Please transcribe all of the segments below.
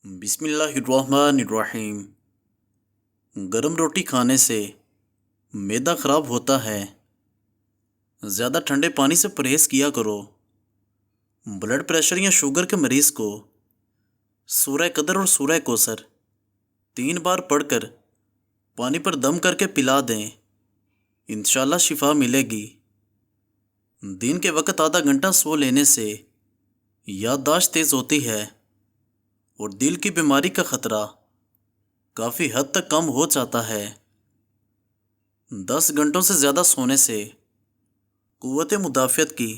بسم اللہ الرحمن الرحیم۔ گرم روٹی کھانے سے معدہ خراب ہوتا ہے۔ زیادہ ٹھنڈے پانی سے پرہیز کیا کرو۔ بلڈ پریشر یا شوگر کے مریض کو سورہ قدر اور سورہ کوثر 3 بار پڑھ کر پانی پر دم کر کے پلا دیں، انشاءاللہ شفا ملے گی۔ دن کے وقت آدھا گھنٹہ سو لینے سے یادداشت تیز ہوتی ہے اور دل کی بیماری کا خطرہ کافی حد تک کم ہو جاتا ہے۔ 10 گھنٹوں سے زیادہ سونے سے قوت مدافعت کی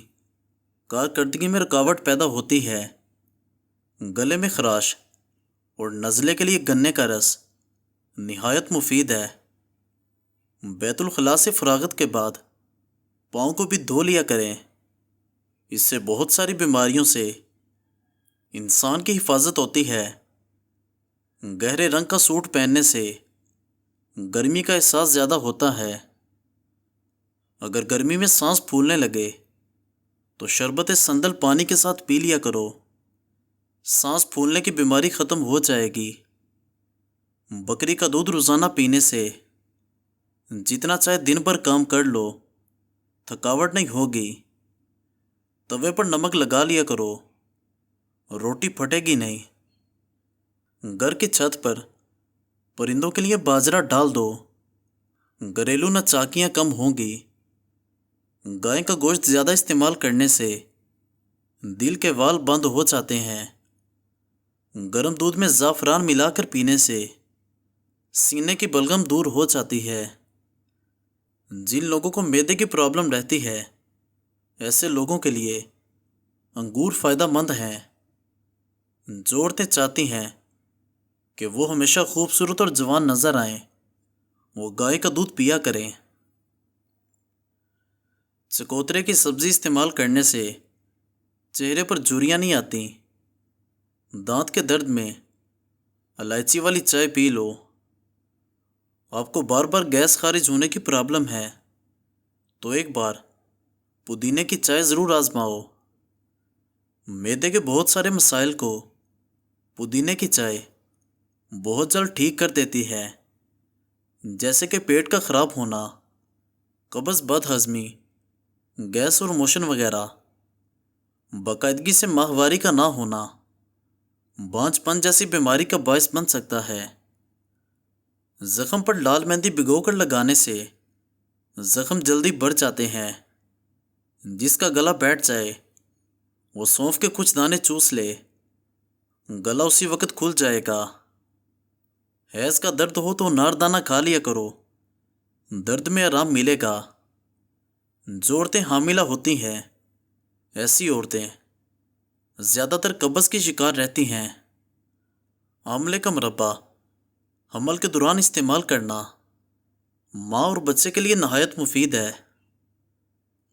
کارکردگی میں رکاوٹ پیدا ہوتی ہے۔ گلے میں خراش اور نزلے کے لیے گنے کا رس نہایت مفید ہے۔ بیت الخلاء سے فراغت کے بعد پاؤں کو بھی دھو لیا کریں، اس سے بہت ساری بیماریوں سے انسان کی حفاظت ہوتی ہے۔ گہرے رنگ کا سوٹ پہننے سے گرمی کا احساس زیادہ ہوتا ہے۔ اگر گرمی میں سانس پھولنے لگے تو شربت سندل پانی کے ساتھ پی لیا کرو، سانس پھولنے کی بیماری ختم ہو جائے گی۔ بکری کا دودھ روزانہ پینے سے جتنا چاہے دن بھر کام کر لو، تھکاوٹ نہیں ہوگی۔ توے پر نمک لگا لیا کرو، روٹی پھٹے گی نہیں۔ گھر کی چھت پر پرندوں کے لیے باجرہ ڈال دو، گھریلو نچاکیاں کم ہوں گی۔ گائے کا گوشت زیادہ استعمال کرنے سے دل کے وال بند ہو جاتے ہیں۔ گرم دودھ میں زعفران ملا کر پینے سے سینے کی بلغم دور ہو جاتی ہے۔ جن لوگوں کو معدے کی پرابلم رہتی ہے، ایسے لوگوں کے لیے انگور فائدہ مند ہیں۔ جو عورتیں چاہتی ہیں کہ وہ ہمیشہ خوبصورت اور جوان نظر آئیں، وہ گائے کا دودھ پیا کریں۔ چکوترے کی سبزی استعمال کرنے سے چہرے پر جھریاں نہیں آتی۔ دانت کے درد میں الائچی والی چائے پی لو۔ آپ کو بار بار گیس خارج ہونے کی پرابلم ہے تو ایک بار پودینے کی چائے ضرور آزماؤ۔ معدے کے بہت سارے مسائل کو پودینے کی چائے بہت جلد ٹھیک کر دیتی ہے، جیسے کہ پیٹ کا خراب ہونا، قبض، بد ہضمی، گیس اور موشن وغیرہ۔ باقاعدگی سے ماہواری کا نہ ہونا بانجھ پن جیسی بیماری کا باعث بن سکتا ہے۔ زخم پر لال مہندی بھگو کر لگانے سے زخم جلدی بڑھ جاتے ہیں۔ جس کا گلا بیٹھ جائے وہ سونف کے کچھ دانے چوس لے، گلا اسی وقت کھل جائے گا۔ حیض کا درد ہو تو ناردانہ کھا لیا کرو، درد میں آرام ملے گا۔ جو عورتیں حاملہ ہوتی ہیں، ایسی عورتیں زیادہ تر قبض کی شکار رہتی ہیں۔ آملے کا مربع حمل کے دوران استعمال کرنا ماں اور بچے کے لیے نہایت مفید ہے۔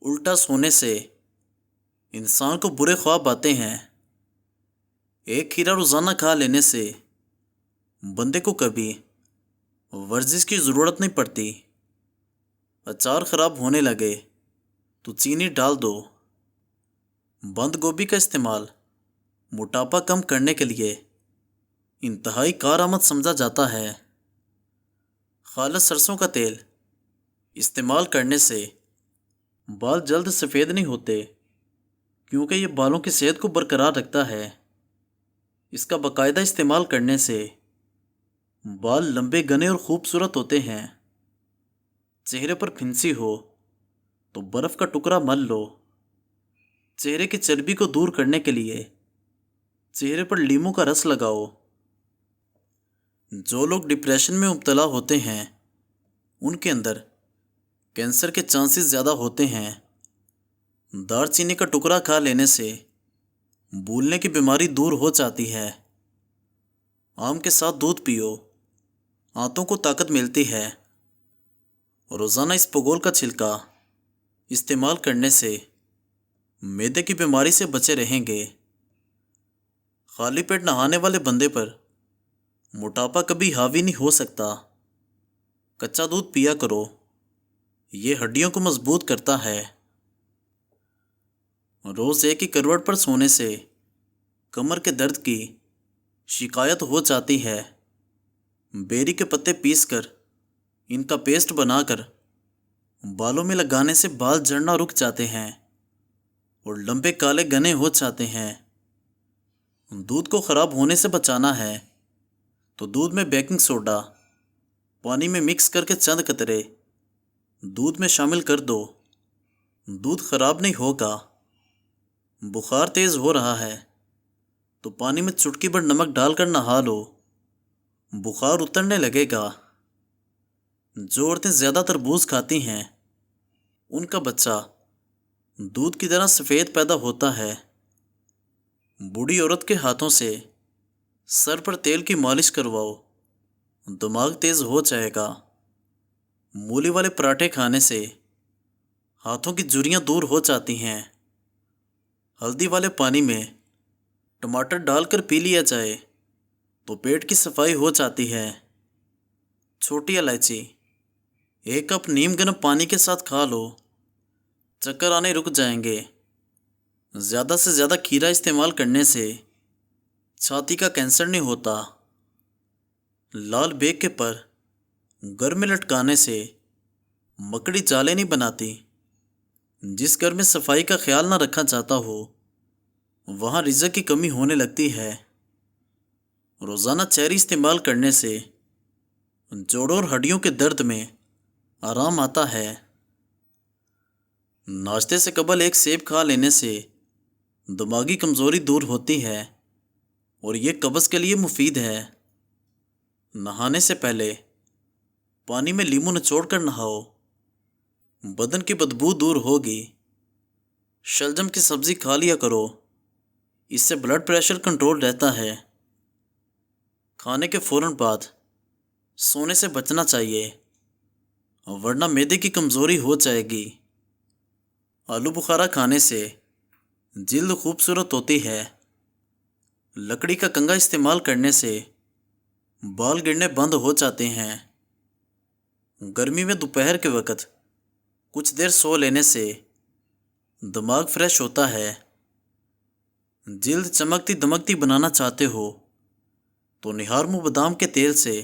الٹا سونے سے انسان کو برے خواب آتے ہیں۔ ایک کھیرا روزانہ کھا لینے سے بندے کو کبھی ورزش کی ضرورت نہیں پڑتی۔ اچار خراب ہونے لگے تو چینی ڈال دو۔ بند گوبھی کا استعمال موٹاپا کم کرنے کے لیے انتہائی کارآمد سمجھا جاتا ہے۔ خالص سرسوں کا تیل استعمال کرنے سے بال جلد سفید نہیں ہوتے، کیونکہ یہ بالوں کی صحت کو برقرار رکھتا ہے۔ اس کا باقاعدہ استعمال کرنے سے بال لمبے، گھنے اور خوبصورت ہوتے ہیں۔ چہرے پر پھنسی ہو تو برف کا ٹکڑا مل لو۔ چہرے کی چربی کو دور کرنے کے لیے چہرے پر لیموں کا رس لگاؤ۔ جو لوگ ڈپریشن میں مبتلا ہوتے ہیں، ان کے اندر کینسر کے چانسز زیادہ ہوتے ہیں۔ دار چینی کا ٹکڑا کھا لینے سے بھولنے کی بیماری دور ہو جاتی ہے۔ آم کے ساتھ دودھ پیو، آنتوں کو طاقت ملتی ہے۔ روزانہ اس پگول کا چھلکا استعمال کرنے سے معدے کی بیماری سے بچے رہیں گے۔ خالی پیٹ نہانے والے بندے پر موٹاپا کبھی حاوی نہیں ہو سکتا۔ کچا دودھ پیا کرو، یہ ہڈیوں کو مضبوط کرتا ہے۔ روز ایک ہی کروٹ پر سونے سے کمر کے درد کی شکایت ہو جاتی ہے۔ بیری کے پتے پیس کر ان کا پیسٹ بنا کر بالوں میں لگانے سے بال جھڑنا رک جاتے ہیں اور لمبے کالے گنے ہو جاتے ہیں۔ دودھ کو خراب ہونے سے بچانا ہے تو دودھ میں بیکنگ سوڈا پانی میں مکس کر کے چند قطرے دودھ میں شامل کر دو۔ دودھ خراب نہیں ہوگا۔ بخار تیز ہو رہا ہے تو پانی میں چٹکی بھر نمک ڈال کر نہا لو، بخار اترنے لگے گا۔ جو عورتیں زیادہ تربوز کھاتی ہیں ان کا بچہ دودھ کی طرح سفید پیدا ہوتا ہے۔ بوڑھی عورت کے ہاتھوں سے سر پر تیل کی مالش کرواؤ، دماغ تیز ہو جائے گا۔ مولی والے پراٹھے کھانے سے ہاتھوں کی جھریاں دور ہو جاتی ہیں۔ ہلدی والے پانی میں ٹماٹر ڈال کر پی لیا جائے تو پیٹ کی صفائی ہو جاتی ہے۔ چھوٹی الائچی 1 کپ نیم گرم پانی کے ساتھ کھا لو، چکر آنے رک جائیں گے۔ زیادہ سے زیادہ کھیرا استعمال کرنے سے چھاتی کا کینسر نہیں ہوتا۔ لال بیگ کے پر گھر میں لٹکانے سے مکڑی جالے نہیں بناتی۔ جس گھر میں صفائی کا خیال نہ رکھا جاتا ہو وہاں رزق کی کمی ہونے لگتی ہے۔ روزانہ چیری استعمال کرنے سے جوڑوں اور ہڈیوں کے درد میں آرام آتا ہے۔ ناشتے سے قبل 1 سیب کھا لینے سے دماغی کمزوری دور ہوتی ہے اور یہ قبض کے لیے مفید ہے۔ نہانے سے پہلے پانی میں لیموں نچوڑ کر نہاؤ، بدن کی بدبو دور ہوگی۔ شلجم کی سبزی کھا لیا کرو، اس سے بلڈ پریشر کنٹرول رہتا ہے۔ کھانے کے فوراً بعد سونے سے بچنا چاہیے ورنہ معدے کی کمزوری ہو جائے گی۔ آلو بخارا کھانے سے جلد خوبصورت ہوتی ہے۔ لکڑی کا کنگا استعمال کرنے سے بال گرنے بند ہو جاتے ہیں۔ گرمی میں دوپہر کے وقت کچھ دیر سو لینے سے دماغ فریش ہوتا ہے۔ جلد چمکتی دمکتی بنانا چاہتے ہو تو نہارمو بادام کے تیل سے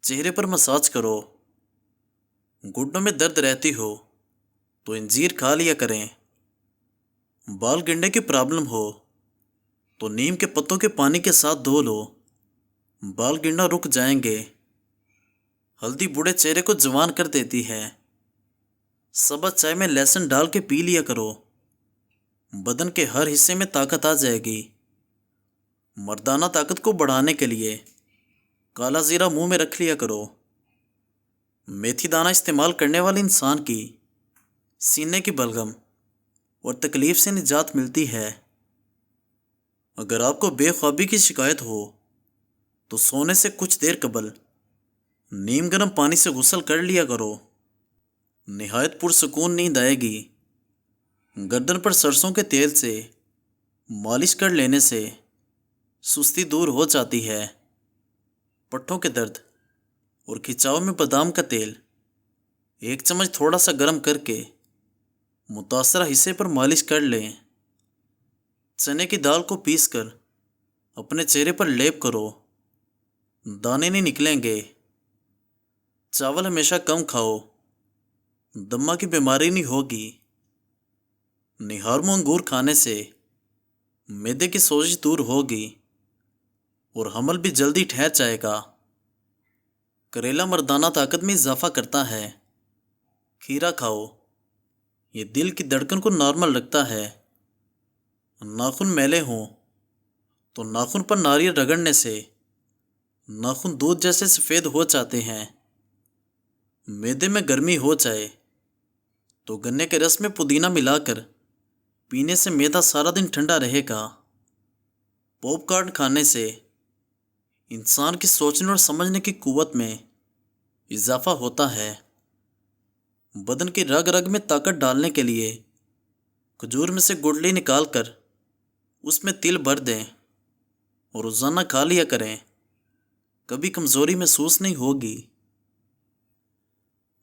چہرے پر مساج کرو۔ گھٹنوں میں درد رہتی ہو تو انجیر کھا لیا کریں۔ بال گرنے کی پرابلم ہو تو نیم کے پتوں کے پانی کے ساتھ دھو لو، بال گرنا رک جائیں گے۔ ہلدی بوڑھے چہرے کو جوان کر دیتی ہے۔ سبز چائے میں لہسن ڈال کے پی لیا کرو، بدن کے ہر حصے میں طاقت آ جائے گی۔ مردانہ طاقت کو بڑھانے کے لیے کالا زیرہ منہ میں رکھ لیا کرو۔ میتھی دانہ استعمال کرنے والے انسان کی سینے کی بلغم اور تکلیف سے نجات ملتی ہے۔ اگر آپ کو بے خوابی کی شکایت ہو تو سونے سے کچھ دیر قبل نیم گرم پانی سے غسل کر لیا کرو، نہایت پرسکون نیند آئے گی۔ گردن پر سرسوں کے تیل سے مالش کر لینے سے سستی دور ہو جاتی ہے۔ پٹھوں کے درد اور کھچاؤ میں بادام کا تیل 1 چمچ تھوڑا سا گرم کر کے متاثرہ حصے پر مالش کر لیں۔ چنے کی دال کو پیس کر اپنے چہرے پر لیپ کرو، دانے نہیں نکلیں گے۔ چاول ہمیشہ کم کھاؤ، دمہ کی بیماری نہیں ہوگی۔ نہارمو انگور کھانے سے معدے کی سوزش دور ہوگی اور حمل بھی جلدی ٹھہر جائے گا۔ کریلا مردانہ طاقت میں اضافہ کرتا ہے۔ کھیرا کھاؤ، یہ دل کی دھڑکن کو نارمل رکھتا ہے۔ ناخن میلے ہوں تو ناخن پر ناریل رگڑنے سے ناخن دودھ جیسے سفید ہو جاتے ہیں۔ معدے میں گرمی ہو جائے تو گنے کے رس میں پودینہ ملا کر پینے سے معدہ سارا دن ٹھنڈا رہے گا۔ پاپ کارن کھانے سے انسان کی سوچنے اور سمجھنے کی قوت میں اضافہ ہوتا ہے۔ بدن کی رگ رگ میں طاقت ڈالنے کے لیے کھجور میں سے گٹلی نکال کر اس میں تل بھر دیں اور روزانہ کھا لیا کریں، کبھی کمزوری محسوس نہیں ہوگی۔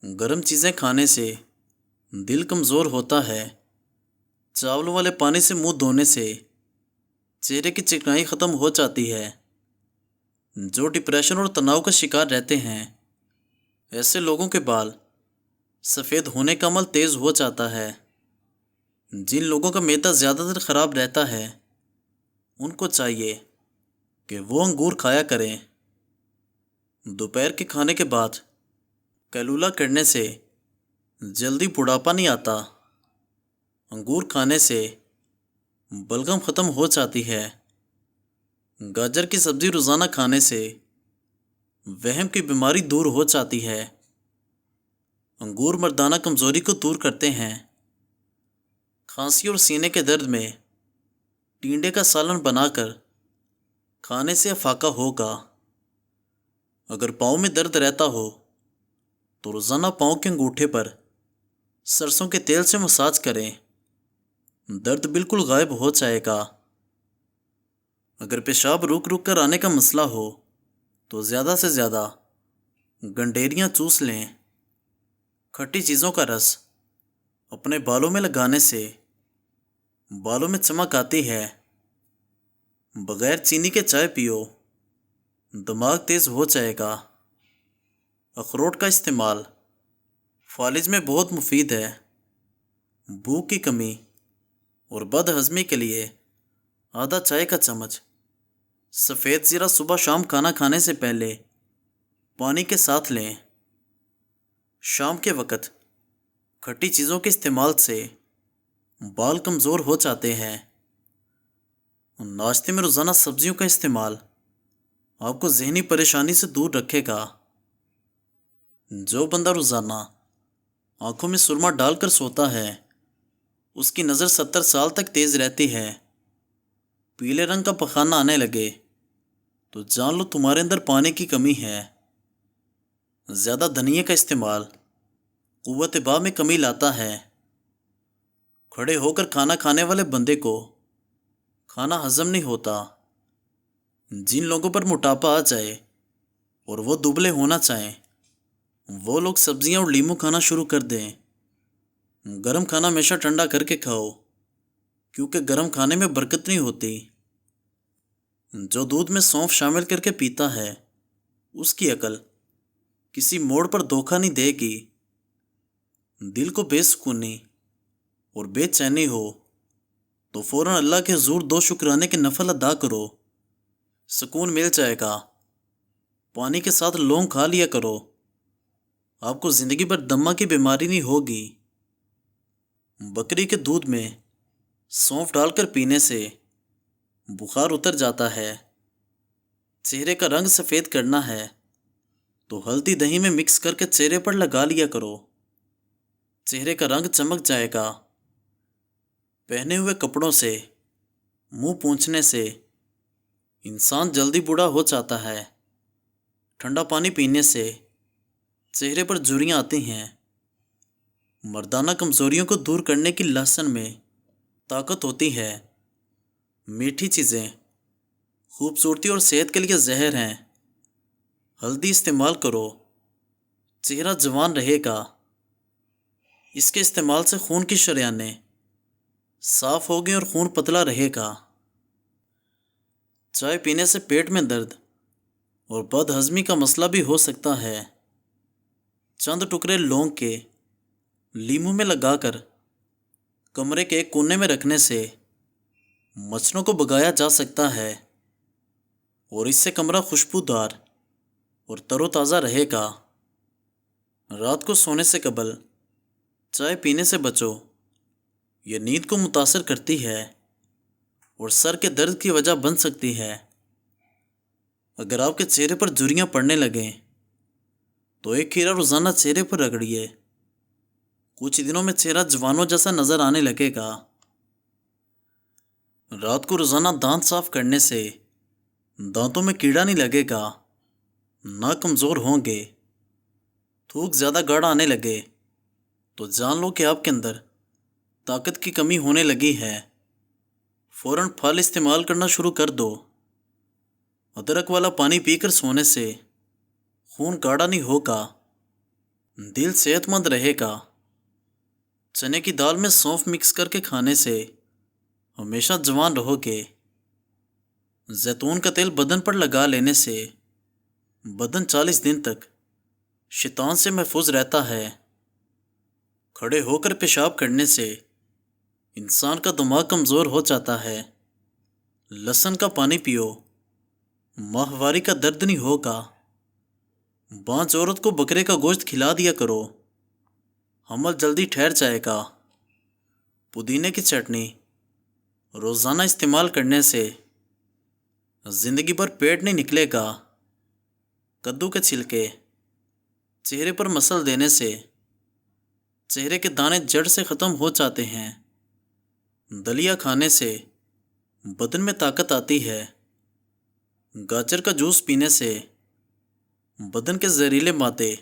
گرم چیزیں کھانے سے دل کمزور ہوتا ہے۔ چاولوں والے پانی سے منہ دھونے سے چہرے کی چکنائی ختم ہو جاتی ہے۔ جو ڈپریشن اور تناؤ کا شکار رہتے ہیں، ایسے لوگوں کے بال سفید ہونے کا عمل تیز ہو جاتا ہے۔ جن لوگوں کا معدہ زیادہ تر خراب رہتا ہے، ان کو چاہیے کہ وہ انگور کھایا کریں۔ دوپہر کے کھانے کے بعد کیلولا کرنے سے جلدی بڑھاپا نہیں آتا۔ انگور کھانے سے بلغم ختم ہو جاتی ہے۔ گاجر کی سبزی روزانہ کھانے سے وہم کی بیماری دور ہو جاتی ہے۔ انگور مردانہ کمزوری کو دور کرتے ہیں۔ کھانسی اور سینے کے درد میں ٹینڈے کا سالن بنا کر کھانے سے افاقہ ہوگا۔ اگر پاؤں میں درد رہتا ہو تو روزانہ پاؤں کے انگوٹھے پر سرسوں کے تیل سے مساج کریں، درد بالکل غائب ہو جائے گا۔ اگر پیشاب رک رک کر آنے کا مسئلہ ہو تو زیادہ سے زیادہ گنڈیریاں چوس لیں۔ کھٹی چیزوں کا رس اپنے بالوں میں لگانے سے بالوں میں چمک آتی ہے۔ بغیر چینی کے چائے پیو، دماغ تیز ہو جائے گا۔ اخروٹ کا استعمال فالج میں بہت مفید ہے۔ بھوک کی کمی اور بد ہضمی کے لیے آدھا چائے کا چمچ سفید زیرہ صبح شام کھانا کھانے سے پہلے پانی کے ساتھ لیں۔ شام کے وقت کھٹی چیزوں کے استعمال سے بال کمزور ہو جاتے ہیں۔ ناشتے میں روزانہ سبزیوں کا استعمال آپ کو ذہنی پریشانی سے دور رکھے گا۔ جو بندہ روزانہ آنکھوں میں سرما ڈال کر سوتا ہے، اس کی نظر 70 سال تک تیز رہتی ہے۔ پیلے رنگ کا پخانہ آنے لگے تو جان لو تمہارے اندر پانی کی کمی ہے۔ زیادہ دھنیے کا استعمال قوت باہ میں کمی لاتا ہے۔ کھڑے ہو کر کھانا کھانے والے بندے کو کھانا ہضم نہیں ہوتا۔ جن لوگوں پر موٹاپا آ جائے اور وہ دبلے ہونا چاہیں، وہ لوگ سبزیاں اور لیموں کھانا شروع کر دیں۔ گرم کھانا ہمیشہ ٹھنڈا کر کے کھاؤ، کیونکہ گرم کھانے میں برکت نہیں ہوتی۔ جو دودھ میں سونف شامل کر کے پیتا ہے، اس کی عقل کسی موڑ پر دھوکہ نہیں دے گی۔ دل کو بے سکونی اور بے چینی ہو تو فوراً اللہ کے حضور 2 شکرانے کے نفل ادا کرو، سکون مل جائے گا۔ پانی کے ساتھ لونگ کھا لیا کرو، آپ کو زندگی بھر دمہ کی بیماری نہیں ہوگی۔ بکری کے دودھ میں سونف ڈال کر پینے سے بخار اتر جاتا ہے۔ چہرے کا رنگ سفید کرنا ہے تو ہلدی دہی میں مکس کر کے چہرے پر لگا لیا کرو، چہرے کا رنگ چمک جائے گا۔ پہنے ہوئے کپڑوں سے منہ پونچھنے سے انسان جلدی بوڑھا ہو جاتا ہے۔ ٹھنڈا پانی پینے سے چہرے پر جھریاں آتی ہیں۔ مردانہ کمزوریوں کو دور کرنے کی لہسن میں طاقت ہوتی ہے۔ میٹھی چیزیں خوبصورتی اور صحت کے لیے زہر ہیں۔ ہلدی استعمال کرو، چہرہ جوان رہے گا۔ اس کے استعمال سے خون کی شریانیں صاف ہوگی اور خون پتلا رہے گا۔ چائے پینے سے پیٹ میں درد اور بد ہضمی کا مسئلہ بھی ہو سکتا ہے۔ چند ٹکڑے لونگ کے لیموں میں لگا کر کمرے کے ایک کونے میں رکھنے سے مچھروں کو بھگایا جا سکتا ہے، اور اس سے کمرہ خوشبودار اور تر و تازہ رہے گا۔ رات کو سونے سے قبل چائے پینے سے بچو، یہ نیند کو متاثر کرتی ہے اور سر کے درد کی وجہ بن سکتی ہے۔ اگر آپ کے چہرے پر جھریاں پڑنے لگیں تو ایک کھیرا روزانہ چہرے پر رگڑیے، کچھ دنوں میں چہرہ جوانوں جیسا نظر آنے لگے گا۔ رات کو روزانہ دانت صاف کرنے سے دانتوں میں کیڑا نہیں لگے گا، نہ کمزور ہوں گے۔ تھوک زیادہ گاڑھا آنے لگے تو جان لو کہ آپ کے اندر طاقت کی کمی ہونے لگی ہے۔ فوراً پھل استعمال کرنا شروع کر دو۔ ادرک والا پانی پی کر سونے سے خون گاڑھا نہیں ہوگا، دل صحت مند رہے گا۔ چنے کی دال میں سونف مکس کر کے کھانے سے ہمیشہ جوان رہو گے۔ زیتون کا تیل بدن پر لگا لینے سے بدن 40 دن تک شیطان سے محفوظ رہتا ہے۔ کھڑے ہو کر پیشاب کرنے سے انسان کا دماغ کمزور ہو جاتا ہے۔ لہسن کا پانی پیو، ماہواری کا درد نہیں ہوگا۔ بانجھ عورت کو بکرے کا گوشت کھلا دیا کرو، حمل جلدی ٹھہر جائے گا۔ پودینے کی چٹنی روزانہ استعمال کرنے سے زندگی بھر پیٹ نہیں نکلے گا۔ کدو کے چھلکے چہرے پر مسل دینے سے چہرے کے دانے جڑ سے ختم ہو جاتے ہیں۔ دلیا کھانے سے بدن میں طاقت آتی ہے۔ گاجر کا جوس پینے سے بدن کے زہریلے مادے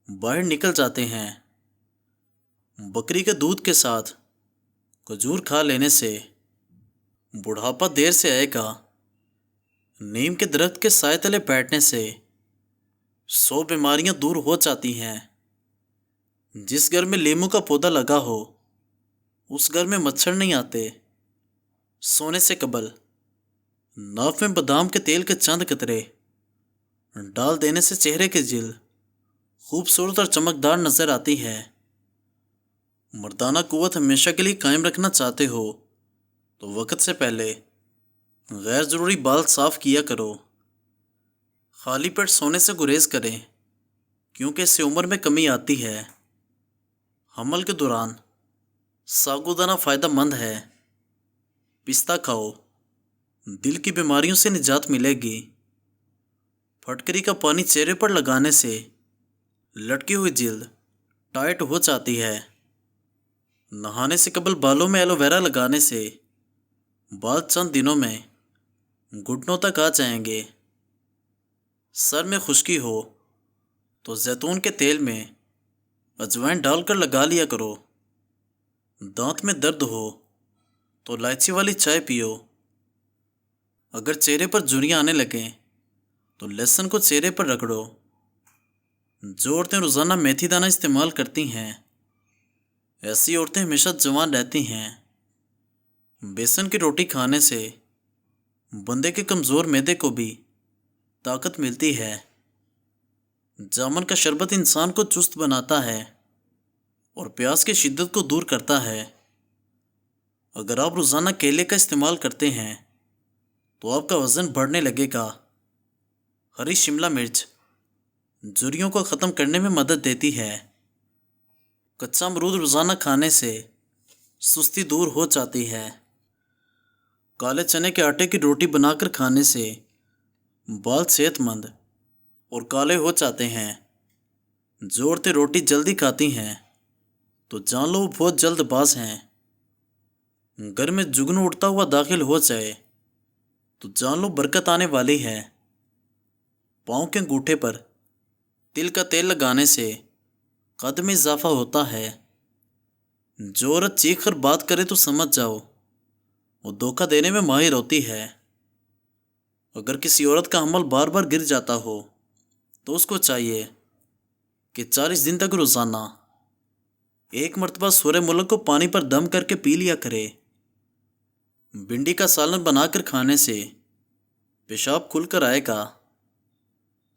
باہر نکل جاتے ہیں۔ بکری کے دودھ کے ساتھ کھجور کھا لینے سے بڑھاپا دیر سے آئے گا۔ نیم کے درخت کے سائے تلے بیٹھنے سے 100 بیماریاں دور ہو جاتی ہیں۔ جس گھر میں لیمو کا پودا لگا ہو اس گھر میں مچھر نہیں آتے۔ سونے سے قبل ناف میں بادام کے تیل کے چند قطرے ڈال دینے سے چہرے کی جلد خوبصورت اور چمکدار نظر آتی ہے۔ مردانہ قوت ہمیشہ کے لیے قائم رکھنا چاہتے ہو تو وقت سے پہلے غیر ضروری بال صاف کیا کرو۔ خالی پیٹ سونے سے گریز کریں کیونکہ اس سے عمر میں کمی آتی ہے۔ حمل کے دوران ساگودانہ فائدہ مند ہے۔ پستہ کھاؤ، دل کی بیماریوں سے نجات ملے گی۔ پھٹکری کا پانی چہرے پر لگانے سے لٹکی ہوئی جلد ٹائٹ ہو جاتی ہے۔ نہانے سے قبل بالوں میں ایلو ویرا لگانے سے بال چند دنوں میں گھٹنوں تک آ جائیں گے۔ سر میں خشکی ہو تو زیتون کے تیل میں اجوائن ڈال کر لگا لیا کرو۔ دانت میں درد ہو تو الائچی والی چائے پیو۔ اگر چہرے پر جھریاں آنے لگیں تو لہسن کو چہرے پر رگڑو۔ جو عورتیں روزانہ میتھی دانہ استعمال کرتی ہیں ایسی عورتیں ہمیشہ جوان رہتی ہیں۔ بیسن کی روٹی کھانے سے بندے کے کمزور معدے کو بھی طاقت ملتی ہے۔ جامن کا شربت انسان کو چست بناتا ہے اور پیاس کی شدت کو دور کرتا ہے۔ اگر آپ روزانہ کیلے کا استعمال کرتے ہیں تو آپ کا وزن بڑھنے لگے گا۔ ہری شملہ مرچ جھریوں کو ختم کرنے میں مدد دیتی ہے۔ کچا امرود روزانہ کھانے سے سستی دور ہو جاتی ہے۔ کالے چنے کے آٹے کی روٹی بنا کر کھانے سے بال صحت مند اور کالے ہو جاتے ہیں۔ جو عورتیں روٹی جلدی کھاتی ہیں تو جان لو وہ بہت جلد باز ہیں۔ گھر میں جگنو اڑتا ہوا داخل ہو جائے تو جان لو برکت آنے والی ہے۔ پاؤں کے انگوٹھے پر تل کا تیل لگانے سے قد میں اضافہ ہوتا ہے۔ جو عورت چیخ کر بات کرے تو سمجھ جاؤ وہ دھوکہ دینے میں ماہر ہوتی ہے۔ اگر کسی عورت کا حمل بار بار گر جاتا ہو تو اس کو چاہیے کہ 40 دن تک روزانہ 1 مرتبہ سورہ ملک کو پانی پر دم کر کے پی لیا کرے۔ بھنڈی کا سالن بنا کر کھانے سے پیشاب کھل کر آئے گا۔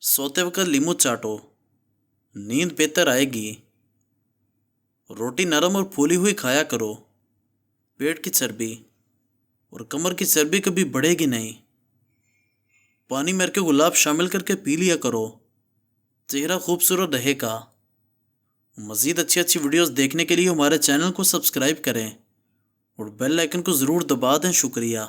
سوتے وقت لیمو چاٹو، نیند بہتر آئے گی۔ روٹی نرم اور پھولی ہوئی کھایا کرو۔ پیٹ کی چربی اور کمر کی چربی کبھی بڑھے گی نہیں۔ پانی میں کے گلاب شامل کر کے پی لیا کرو، چہرہ خوبصورت رہے گا۔ مزید اچھی ویڈیوز دیکھنے کے لیے ہمارے چینل کو سبسکرائب کریں اور بیل آئیکن کو ضرور دبا دیں۔ شکریہ۔